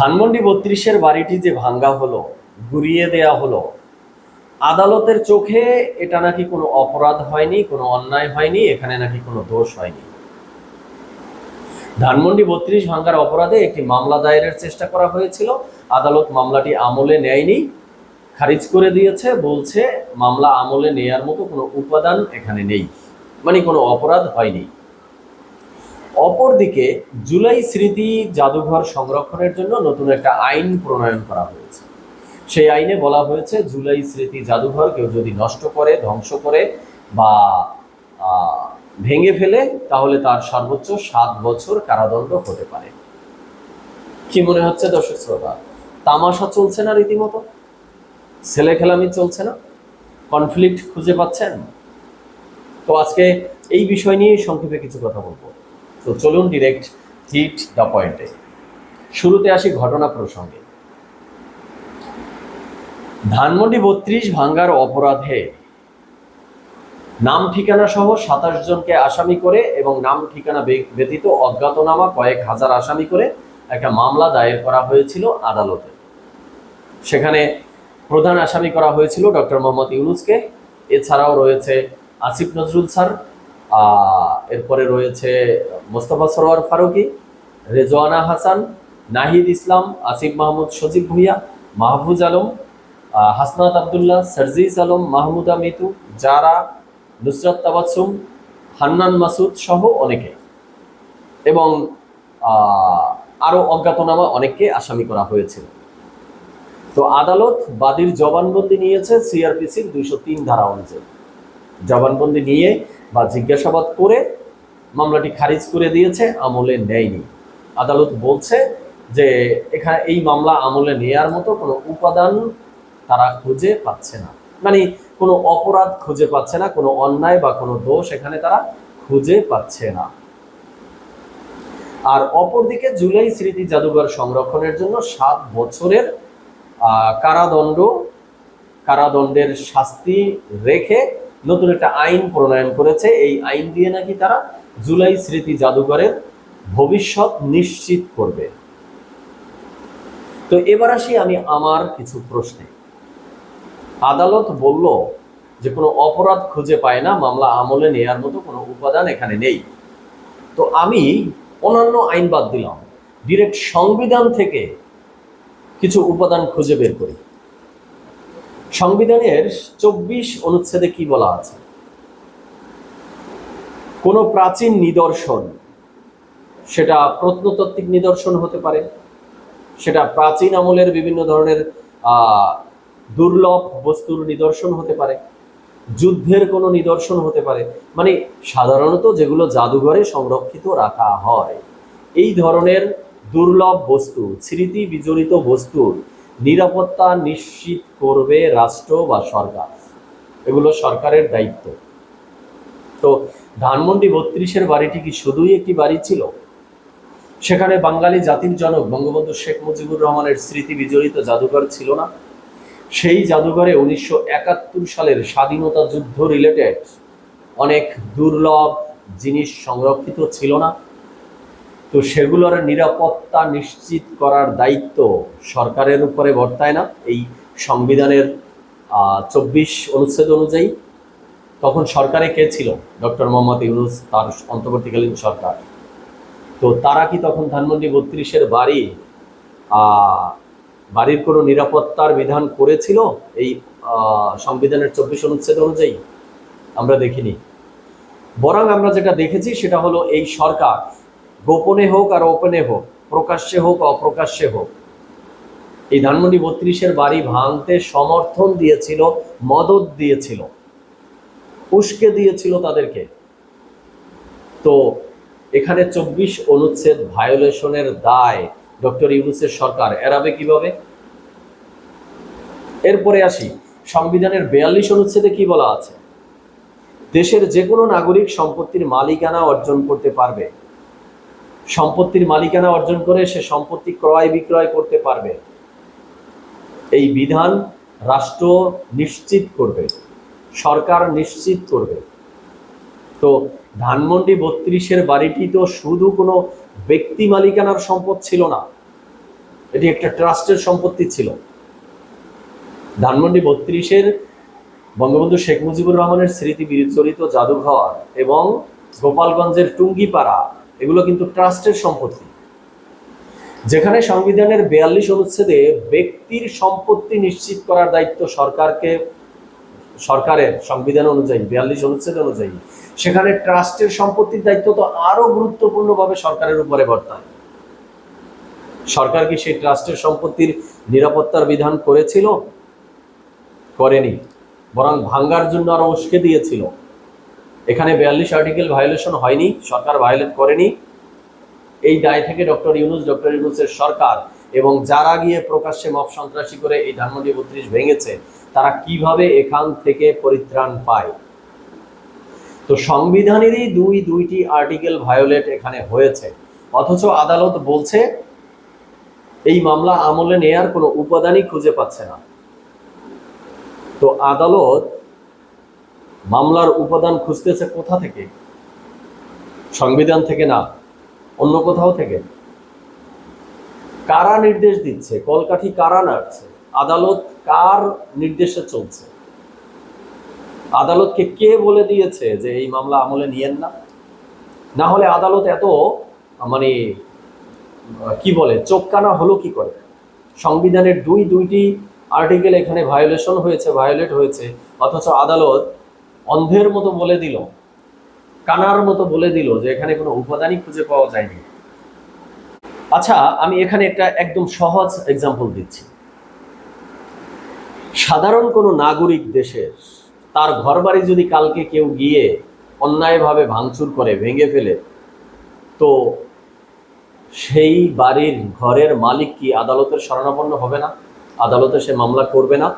ধানমন্ডি ৩২-এর বাড়িটি যে ভাঙ্গা হলো, ঘুরিয়ে দেয়া হলো, আদালতের চোখে এটা নাকি কোনো অপরাধ হয়নি, কোনো অন্যায় হয়নি, এখানে নাকি কোনো দোষ হয়নি। ধানমন্ডি ৩২ ভাঙ্গার অপরাধে একটি মামলা দায়েরের চেষ্টা করা হয়েছিল। আদালত মামলাটি আমলে নেয়নি, খারিজ করে দিয়েছে, বলছে মামলা আমলে নেয়ার মতো কোনো উপাদান এখানে নেই, মানে কোনো অপরাধ হয়নি। অপরদিকে জুলাই স্মৃতি জাদুঘর সংরক্ষণের জন্য নতুন একটা আইন প্রণয়ন করা হয়েছে। সেই আইনে বলা হয়েছে জুলাই স্মৃতি জাদুঘর কেউ যদি নষ্ট করে, ধ্বংস করে বা ভেঙে ফেলে, তাহলে তার সর্বোচ্চ 7 বছর কারাদণ্ড হতে পারে। কি মনে হচ্ছে দর্শক শ্রোতা? তামাশা চলছে না? রীতিমতো ছেলে খেলামি চলছে না? কনফ্লিক্ট খুঁজে পাচ্ছেন? তো আজকে এই বিষয় নিয়ে সংক্ষেপে কিছু কথা বলবো। তো চলুন ডিরেক্ট হিট দ্য পয়েন্টে। শুরুতে আসি ঘটনা প্রসঙ্গে। ধানমন্ডি ৩২ ভাঙ্গার অপরাধে নাম ঠিকানা সহ ২৭ জনকে আসামি করে এবং নাম ঠিকানা ব্যতীত অজ্ঞাতনামা কয়েক হাজার আসামি করে একটা মামলা দায়ের করা হয়েছিল আদালতে। সেখানে প্রধান আসামি করা হয়েছিল ডক্টর মোহাম্মদ ইউনূসকে। এছাড়াও রয়েছে আসিফ নজরুল স্যার, এরপরে রয়েছে মোস্তফা সরোয়ার ফারুকী, রেজওয়ানা হাসান, নাহিদ ইসলাম, আসিফ মাহমুদ সজীব ভুইয়া, মাহফুজ আলম, হাসনাত আবদুল্লাহ, সার্জিস আলম, মাহমুদা মিতু, জারা, নুসরাত তাবাসসুম, হান্নান মাসুদ সহ অনেকে, এবং আরও অজ্ঞাতনামা অনেককে আসামি করা হয়েছিল। তো আদালত বাদীর জবানবন্দি নিয়েছে সিআরপিসির ২০৩ ধারা অনুযায়ী। জবানবন্দি নিয়ে বা জিজ্ঞাসাবাদ করে মামলাটি খারিজ করে দিয়েছে, আমলে নেয়নি। আদালত বলছে যে এখানে এই মামলা আমলে নেয়ার মতো কোনো উপাদান তারা খুঁজে পাচ্ছে না, মানে কোনো অপরাধ খুঁজে পাচ্ছে না, কোনো অন্যায় বা কোনো দোষ এখানে তারা খুঁজে পাচ্ছে না। আর অপরদিকে জুলাই স্মৃতি জাদুঘর সংরক্ষণের জন্য 7 বছরের কারাদণ্ডের শাস্তি রেখে নতুন একটা আইন প্রণয়ন করেছে। এই আইন দিয়ে নাকি তারা জুলাই স্মৃতি জাদুঘরের ভবিষ্যৎ নিশ্চিত করবে। তো এবার আসি আমি আমার কিছু প্রশ্নে। আদালত বলল যে কোনো অপরাধ খুঁজে পায় না, মামলা আমলে নেয়ার মতো কোনো উপাদান এখানে নেই। তো আমি অন্যান্য আইন বাদ দিলাম, ডিরেক্ট সংবিধান থেকে কিছু উপাদান খুঁজে বের করি। সংবিধানের 24 অনুচ্ছেদে কি বলা আছে? কোনো প্রাচীন নিদর্শন, সেটা প্রত্নতাত্ত্বিক নিদর্শন হতে পারে, সেটা প্রাচীন আমলের বিভিন্ন ধরনের দুর্লভ বস্তুর নিদর্শন হতে পারে, যুদ্ধের কোনো নিদর্শন হতে পারে, মানে সাধারণত যেগুলো জাদুঘরে সংরক্ষিত রাখা হয়, এই ধরনের দুর্লভ বস্তু, স্মৃতি বিজড়িত বস্তুর নিরাপত্তা নিশ্চিত করবে রাষ্ট্র বা সরকার। এগুলো সরকারের দায়িত্ব। তো ধানমন্ডি ৩২-এর বাড়িটি কি শুধুই একটি বাড়ি ছিল? সেখানে বাঙালি জাতির জনক বঙ্গবন্ধু শেখ মুজিবুর রহমানের স্মৃতি বিজড়িত জাদুঘর ছিল না? সেই জাদুঘরে 1971 সালের স্বাধীনতা যুদ্ধ রিলেটেড অনেক দুর্লভ জিনিস সংরক্ষিত ছিল না? তো সেগুলোর নিরাপত্তা নিশ্চিত করার দায়িত্ব সরকারের উপরে বর্তায় না এই সংবিধানের 24 অনুচ্ছেদ অনুযায়ী? তখন সরকারে কে ছিল? ডক্টর মোহাম্মদ ইউনূস, তার অন্তর্বর্তীকালীন সরকার। তো তারা কি তখন ধানমন্ডি ৩২-এর বাড়ির কোনো নিরাপত্তার বিধান করেছিল এই সংবিধানের 24 অনুচ্ছেদ অনুযায়ী? আমরা দেখিনি। বরং আমরা যেটা দেখেছি সেটা হলো এই সরকার গোপনে হোক আর ওপেনে হোক, প্রকাশ্যে হোক অপ্রকাশ্যে হোক, এই ধানমন্ডি ৩২-এর বাড়ি ভাঙতে সমর্থন দিয়েছিল, মদত দিয়েছিল, উস্কে দিয়েছিল তাদেরকে। তো এখানে 24 অনুচ্ছেদ ভায়োলেশনের দায় ডক্টর ইউনূসের সরকার এড়াবে কিভাবে? এরপরে আসি সংবিধানের 42 অনুচ্ছেদে কি বলা আছে? দেশের যে কোনো নাগরিক সম্পত্তির মালিকানা অর্জন করতে পারবে, সম্পত্তির মালিকানা অর্জন করে সে সম্পত্তি ক্রয় বিক্রয় করতে পারবে। এই বিধান রাষ্ট্র নিশ্চিত করবে, সরকার নিশ্চিত করবে। তো ধানমন্ডি ৩২-এর বাড়িটি তো শুধু কোনো ব্যক্তি মালিকানার সম্পদ ছিল না, এটি একটা ট্রাস্টের সম্পত্তি ছিল। ধানমন্ডি 32-এর বঙ্গবন্ধু শেখ মুজিবুর রহমানের স্মৃতি বিজড়িত জাদুঘর এবং গোপালগঞ্জের টুঙ্গিপাড়া এগুলো কিন্তু ট্রাস্টের সম্পত্তি, যেখানে সংবিধানের 42 অনুচ্ছেদে ব্যক্তির সম্পত্তি নিশ্চিত করার দায়িত্ব সরকারের সংবিধান অনুযায়ী 42 অনুচ্ছেদ অনুযায়ী, সেখানে ট্রাস্টের সম্পত্তির দায়িত্ব তো আরো গুরুত্বপূর্ণভাবে সরকারের উপরে বর্তায়। সরকার কি সেই ট্রাস্টের সম্পত্তির নিরাপত্তার বিধান করেছিল? করেনি, বরং ভাঙ্গার জন্য আরো উস্কে দিয়েছিল। এখানে 42 আর্টিকেল ভায়োলেশন হয়নি, সরকার ভায়োলেট করেনি। এই দায় থেকে ডক্টর ইউনূসের সরকার এবং যারা গিয়ে প্রকাশ্যে মব সন্ত্রাসী করে এই ধানমন্ডি 32 ভেঙেছে তারা কিভাবে এখান থেকে পরিত্রাণ পায়? তো সংবিধানেরই দুইটি আর্টিকেল ভায়োলেট এখানে হয়েছে, অথচ আদালত বলছে এই মামলা আমলে নেয়ার কোনো উপাদানই খুঁজে পাচ্ছে না। তো আদালত মামলার উপাদান খুঁজতেছে কোথা থেকে? সংবিধান থেকে না, অন্য কোথাও থেকে। কারা নির্দেশ দিচ্ছে? কলকাঠি কারা নাড়ছে? আদালত কার নির্দেশে চলছে? আদালতকে কে বলে দিয়েছে যে এই মামলা আমলে নিয়েন না? না হলে আদালত এত মানে কি বলে চোখ কানা হলো কি করে? সংবিধানের দুইটি আর্টিকেল এখানে ভায়োলেট হয়েছে, অথচ আদালত অন্ধের মতো বলে দিল, কানার মতো বলে দিল যে এখানে কোনো উপাদানই খুঁজে পাওয়া যায়নি। আচ্ছা, আমি এখানে একটা একদম সহজ এক্সাম্পল দিচ্ছি। সাধারণ কোনো নাগরিক দেশের তার ঘরবাড়ি যদি কালকে কেউ গিয়ে অন্যায়ভাবে ভাঙচুর করে, ভেঙে ফেলে, তো সেই বাড়ির ঘরের মালিক কি আদালতের শরণাপন্ন হবে না? আদালতে সে মামলা করবে না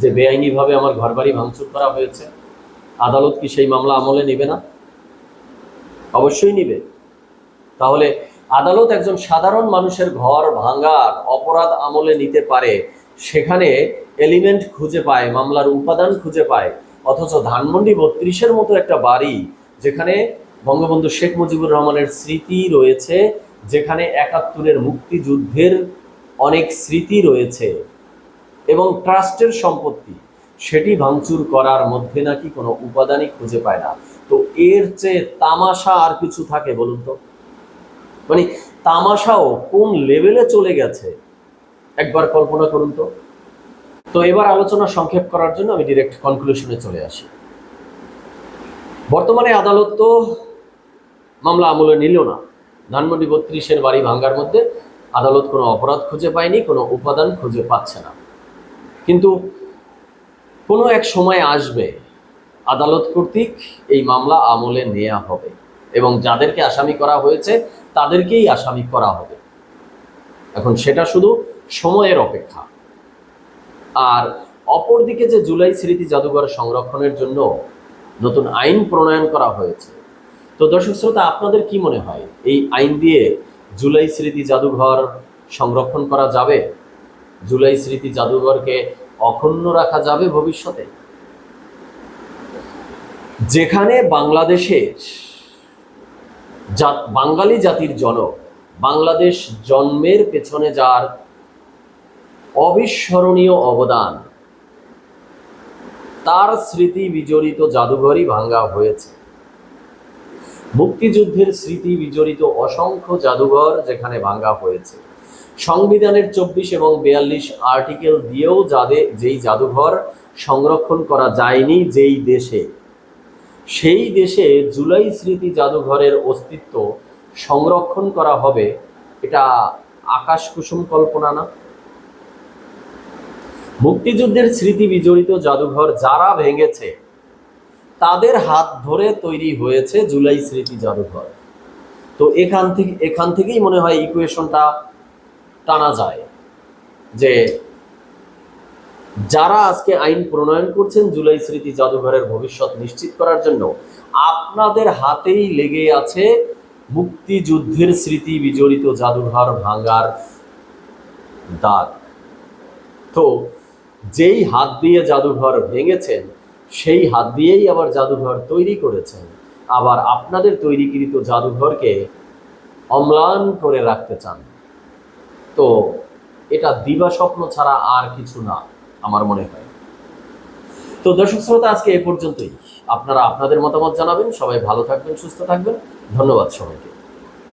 যে বেআইনিভাবে আমার ঘরবাড়ি ভাঙচুর করা হয়েছে? আদালত কি সেই মামলা আমলে নেবে না? অবশ্যই নিবে। তাহলে আদালত একজন সাধারণ মানুষের ঘর ভাঙার অপরাধ আমলে নিতে পারে, সেখানে এলিমেন্ট খুঁজে পায়, মামলার উপাদান খুঁজে পায়। অথচ ধানমন্ডি 32-এর মতো একটা বাড়ি, যেখানে বঙ্গবন্ধু শেখ মুজিবুর রহমানের স্মৃতি রয়েছে, যেখানে 71-এর মুক্তিযুদ্ধের অনেক স্মৃতি রয়েছে এবং ট্রাস্টের সম্পত্তি, সেটি ভাঙচুর করার মধ্যে নাকি কোনো উপাদানই খুঁজে পায় না। তো এর চেয়ে তামাশা আর কিছু থাকে বলুন তো? মানে তামাশাও কোন লেভেলে চলে গেছে একবার কল্পনা করুন তো। তো এবার আলোচনা সংক্ষেপ করার জন্য আমি ডিরেক্ট কনক্লুশনে চলে আসি। বর্তমানে আদালত তো মামলা আমলে নিল না। ধানমন্ডি 32-এর বাড়ি ভাঙ্গার মধ্যে আদালত কোনো অপরাধ খুঁজে পায়নি, কোনো উপাদান খুঁজে পাচ্ছে না। কিন্তু কোনো এক সময় আসবে আদালত কর্তৃক এই মামলা আমলে নেওয়া হবে এবং যাদেরকে আসামি করা হয়েছে তাদেরকেই আসামি করা হবে। এখন সেটা শুধু সময়ের অপেক্ষা। আর অপরদিকে যে জুলাই স্মৃতি জাদুঘর সংরক্ষণের জন্য নতুন আইন প্রণয়ন করা হয়েছে, তো দর্শক শ্রোতা, আপনাদের কি মনে হয় এই আইন দিয়ে জুলাই স্মৃতি জাদুঘর সংরক্ষণ করা যাবে? জুলাই স্মৃতি জাদুঘরকে অক্ষুণ্ণ রাখা যাবে ভবিষ্যতে? যেখানে বাংলাদেশের বাঙালি জাতির জনক, বাংলাদেশ জন্মের পেছনে যার অবিস্মরণীয় অবদান, তার স্মৃতি বিজড়িত জাদুঘরই ভাঙ্গা হয়েছে। মুক্তিযুদ্ধের স্মৃতি বিজড়িত অসংখ্য জাদুঘর যেখানে ভাঙ্গা হয়েছে। সংবিধানের 24 এবং 42 আর্টিকেল দিয়েও যেই জাদুঘর সংরক্ষণ করা যায়নি যেই দেশে, সেই দেশে জুলাই স্মৃতি জাদুঘরের অস্তিত্ব সংরক্ষণ করা হবে, এটা আকাশ কুসুম কল্পনা না? মুক্তিযুদ্ধের স্মৃতি বিজড়িত জাদুঘর যারা ভেঙেছে তাদের হাত ধরে তৈরি হয়েছে জুলাই স্মৃতি জাদুঘর। তো এখান থেকেই মনে হয় ইকুয়েশনটা টানা যায় যে যারা আজকে আইন প্রণয়ন করছেন জুলাই স্মৃতি জাদুঘরের ভবিষ্যৎ নিশ্চিত করার জন্য, আপনাদের হাতেই লেগে আছে মুক্তিযুদ্ধের স্মৃতি বিজড়িত জাদুঘর ভাঙার দাগ। তো যেই হাত দিয়ে জাদুঘর ভেঙেছেন সেই হাত দিয়েই আবার জাদুঘর তৈরি করেছেন, আবার আপনাদের তৈরিকৃত জাদুঘরকে অম্লান করে রাখতে চান। তো এটা দিবা স্বপ্ন ছাড়া আর কিছু না আমার মনে হয়। তো দর্শক শ্রোতা, আজকে এ পর্যন্তই। আপনারা আপনাদের মতামত জানাবেন। সবাই ভালো থাকবেন, সুস্থ থাকবেন। ধন্যবাদ সবাইকে।